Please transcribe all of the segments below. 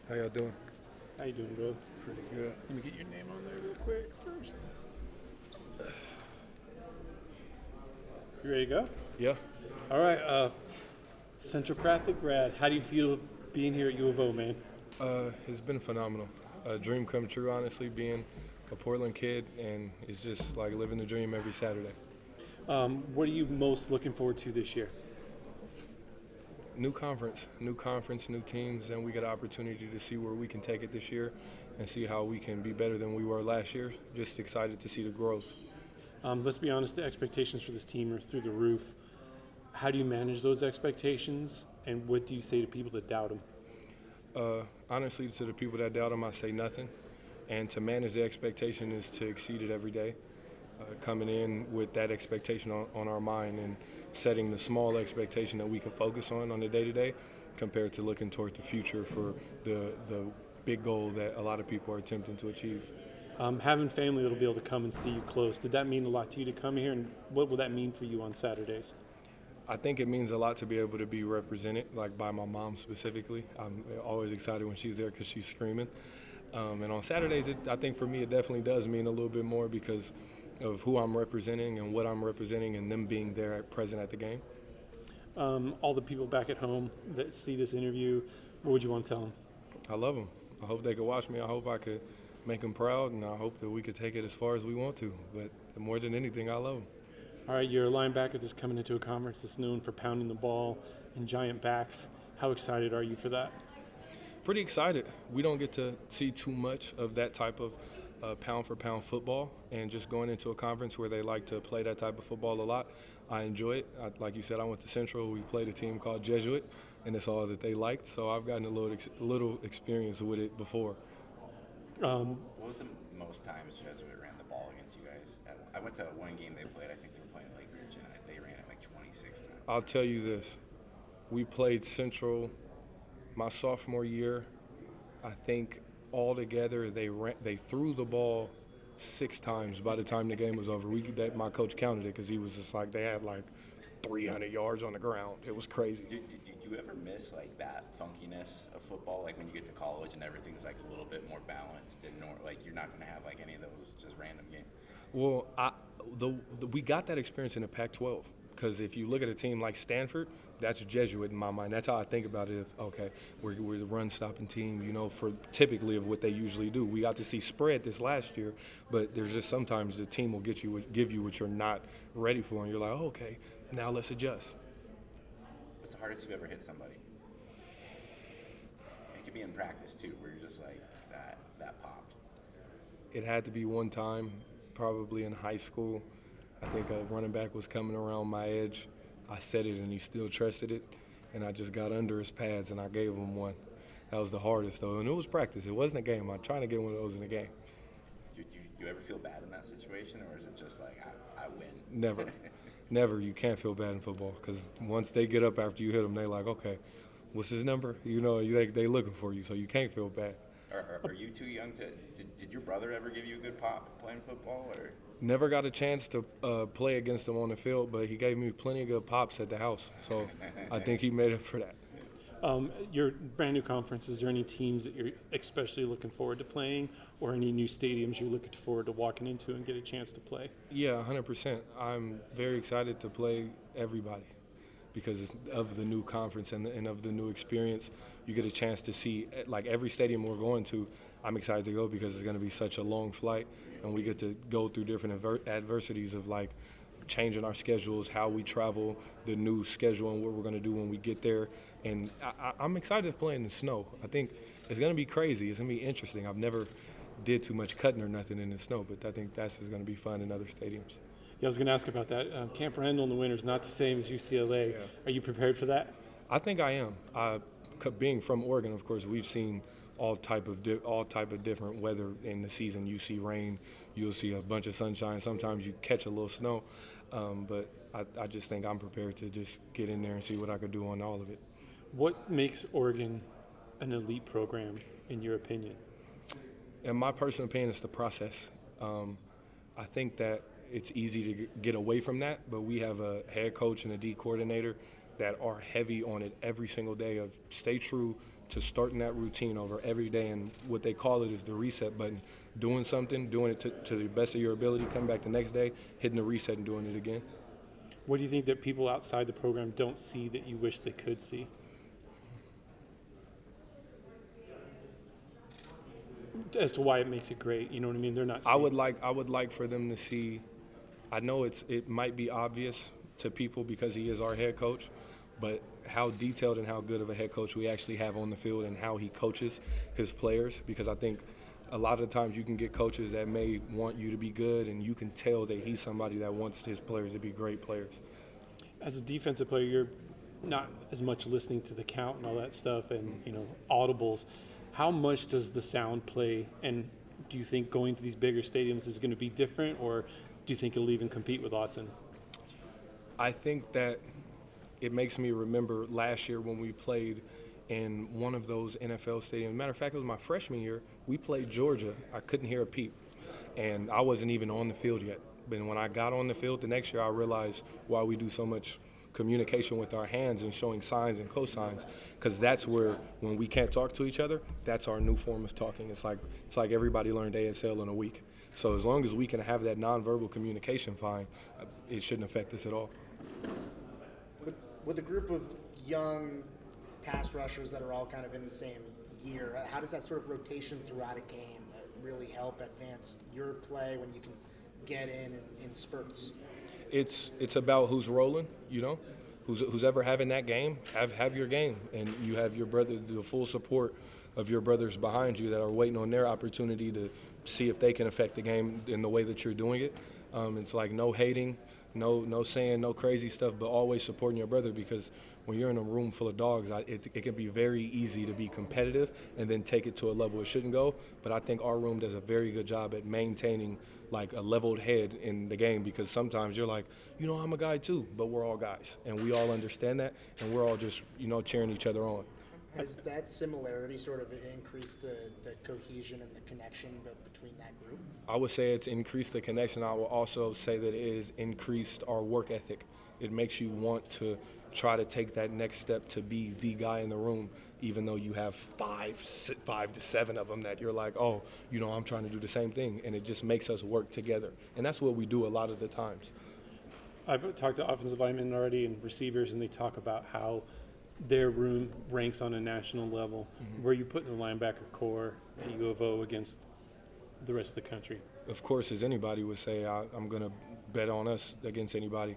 How y'all doing? How you doing, bro? Pretty good. Let me get your name on there real quick first. You ready to go? Yeah. All right. Central Catholic grad. How do you feel being here at U of O, man? It's been phenomenal. A dream come true, honestly, being a Portland kid, and it's just like living the dream every Saturday. What are you most looking forward to this year? New conference, new teams, and we get an opportunity to see where we can take it this year and see how we can be better than we were last year. Just excited to see the growth. Let's be honest, the expectations for this team are through the roof. How do you manage those expectations, and what do you say to people that doubt them? Honestly, to the people that doubt them, I say nothing. And to manage the expectation is to exceed it every day. Coming in with that expectation on our mind and setting the small expectation that we can focus on the day-to-day compared to looking toward the future for the big goal that a lot of people are attempting to achieve. Having family that'll be able to come and see you close, did that mean a lot to you to come here, and what will that mean for you on Saturdays? I think it means a lot to be able to be represented, like by my mom specifically. I'm always excited when she's there because she's screaming. And on Saturdays, I think for me it definitely does mean a little bit more because of who I'm representing and what I'm representing and them being there present at the game. All the people back at home that see this interview, what would you want to tell them? I love them. I hope they could watch me. I hope I could make them proud, and I hope that we could take it as far as we want to. But more than anything, I love them. All right, you're a linebacker that's coming into a conference that's known for pounding the ball and giant backs. How excited are you for that? Pretty excited. We don't get to see too much of that type of pound-for-pound football, and just going into a conference where they like to play that type of football a lot, I enjoy it. Like you said, I went to Central. We played a team called Jesuit, and it's all that they liked, so I've gotten a little experience with it before. What was the most times Jesuit ran the ball against you guys? I went to one game they played. I think they were playing Lake Ridge, and they ran it like 26 times. I'll tell you this. We played Central my sophomore year. I think altogether they threw the ball 6 times by the time the game was over. My coach counted it because he was just like, they had like 300 yards on the ground. It was crazy. Did you ever miss like that funkiness of football? Like when you get to college and everything's like a little bit more balanced and like you're not going to have like any of those just random games. Well, we got that experience in the Pac-12 because if you look at a team like Stanford, that's Jesuit in my mind. That's how I think about it. Okay, we're the run-stopping team, for typically of what they usually do. We got to see spread this last year, but there's just sometimes the team will give you what you're not ready for, and you're like, oh, okay, now let's adjust. What's the hardest you ever hit somebody? It could be in practice too, where you're just like that popped. It had to be one time, probably in high school. I think a running back was coming around my edge. I said it, and he still trusted it, and I just got under his pads, and I gave him one. That was the hardest, though, and it was practice. It wasn't a game. I'm trying to get one of those in a game. You ever feel bad in that situation, or is it just like, I win? Never. Never. You can't feel bad in football because once they get up after you hit them, they're like, okay, what's his number? They looking for you, so you can't feel bad. Are you too young to – did your brother ever give you a good pop playing football? Or? Never got a chance to play against him on the field, but he gave me plenty of good pops at the house, so I think he made up for that. Your brand new conference, is there any teams that you're especially looking forward to playing, or any new stadiums you're looking forward to walking into and get a chance to play? Yeah, 100%. I'm very excited to play everybody because of the new conference and of the new experience. You get a chance to see, like every stadium we're going to, I'm excited to go because it's going to be such a long flight, and we get to go through different adversities of like changing our schedules, how we travel, the new schedule, and what we're going to do when we get there. And I'm excited to play in the snow. I think it's going to be crazy. It's going to be interesting. I've never did too much cutting or nothing in the snow, but I think that's just going to be fun in other stadiums. Yeah, I was going to ask about that. Camp Randall in the winter is not the same as UCLA. Yeah. Are you prepared for that? I think I am. Being from Oregon, of course, we've seen all type of different weather in the season. You see rain, you'll see a bunch of sunshine. Sometimes you catch a little snow, but I just think I'm prepared to just get in there and see what I could do on all of it. What makes Oregon an elite program, in your opinion? In my personal opinion, it's the process. I think that it's easy to get away from that, but we have a head coach and a D coordinator that are heavy on it every single day of stay true to starting that routine over every day, and what they call it is the reset button. Doing something, doing it to the best of your ability, come back the next day, hitting the reset and doing it again. What do you think that people outside the program don't see that you wish they could see? As to why it makes it great, you know what I mean? They're not. I would like for them to see. I know it might be obvious to people because he is our head coach, but how detailed and how good of a head coach we actually have on the field and how he coaches his players. Because I think a lot of times you can get coaches that may want you to be good, and you can tell that he's somebody that wants his players to be great players. As a defensive player, you're not as much listening to the count and all that stuff and, audibles. How much does the sound play, and do you think going to these bigger stadiums is going to be different, or do you think it'll even compete with Autzen? I think that it makes me remember last year when we played in one of those NFL stadiums. Matter of fact, it was my freshman year. We played Georgia. I couldn't hear a peep, and I wasn't even on the field yet. But when I got on the field the next year, I realized why we do so much communication with our hands and showing signs and cosigns, because that's where, when we can't talk to each other, that's our new form of talking. It's like everybody learned ASL in a week. So as long as we can have that nonverbal communication, fine, it shouldn't affect us at all. With a group of young pass rushers that are all kind of in the same year, how does that sort of rotation throughout a game really help advance your play when you can get in spurts? It's about who's rolling, who's ever having that game, have your game, and you have your brother, the full support of your brothers behind you that are waiting on their opportunity to see if they can affect the game in the way that you're doing it. It's like no hating, no saying no crazy stuff, but always supporting your brother, because when you're in a room full of dogs, it can be very easy to be competitive and then take it to a level it shouldn't go. But I think our room does a very good job at maintaining like a leveled head in the game, because sometimes you're like, I'm a guy too, but we're all guys, and we all understand that, and we're all just, cheering each other on. Has that similarity sort of increased the cohesion and the connection between that group? I would say it's increased the connection. I will also say that it has increased our work ethic. It makes you want to try to take that next step to be the guy in the room, even though you have five to seven of them that you're like, I'm trying to do the same thing, and it just makes us work together. And that's what we do a lot of the times. I've talked to offensive linemen already and receivers, and they talk about how their room ranks on a national level. Mm-hmm. Where you put in the linebacker core at U of O against the rest of the country? Of course, as anybody would say, I'm going to bet on us against anybody.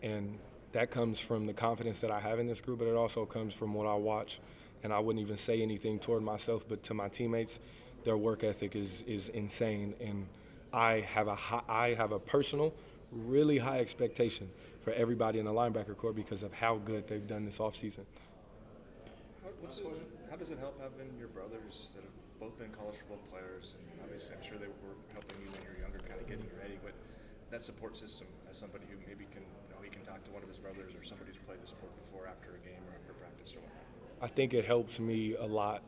And that comes from the confidence that I have in this group, but it also comes from what I watch. And I wouldn't even say anything toward myself, but to my teammates, their work ethic is insane. And I have a personal, really high expectation for everybody in the linebacker corps because of how good they've done this offseason. How does it help having your brothers that have both been college football players, and obviously I'm sure they were helping you when you were younger, kind of getting you ready, but that support system as somebody who maybe can, he can talk to one of his brothers or somebody who's played the sport before after a game or after practice or whatnot? I think it helps me a lot.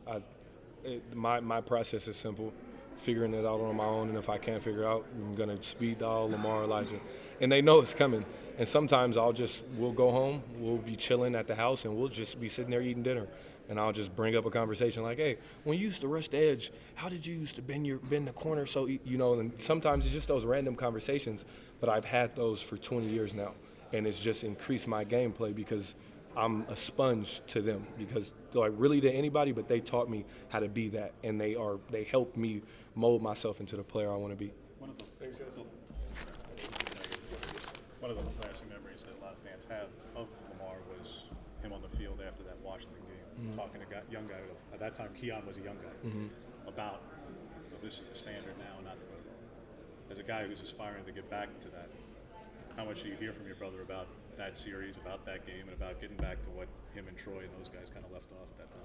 My process is simple, figuring it out on my own, and if I can't figure out, I'm going to speed dial Lamar, Elijah. And they know it's coming. And sometimes we'll go home, we'll be chilling at the house, and we'll just be sitting there eating dinner. And I'll just bring up a conversation like, hey, when you used to rush the edge, how did you used to bend the corner? So, and sometimes it's just those random conversations, but I've had those for 20 years now. And it's just increased my gameplay because I'm a sponge to them, because really to anybody, but they taught me how to be that, and they helped me mold myself into the player I want to be. One of the lasting memories that a lot of fans have of Lamar was him on the field after that Washington game, talking to a young guy. At that time, Keon was a young guy, about this is the standard now, not the football. As a guy who's aspiring to get back to that, how much do you hear from your brother about that series, about that game, and about getting back to what him and Troy and those guys kind of left off at that time?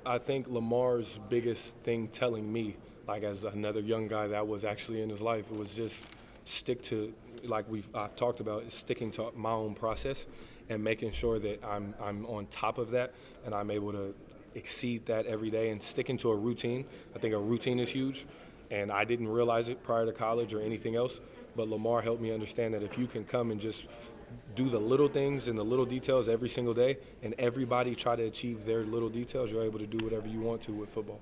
I think Lamar's biggest thing telling me, like as another young guy that was actually in his life, it was just stick to, like I've talked about, sticking to my own process and making sure that I'm on top of that and I'm able to exceed that every day and sticking to a routine. I think a routine is huge, and I didn't realize it prior to college or anything else, but Lamar helped me understand that if you can come and just do the little things and the little details every single day, and everybody try to achieve their little details, you're able to do whatever you want to with football.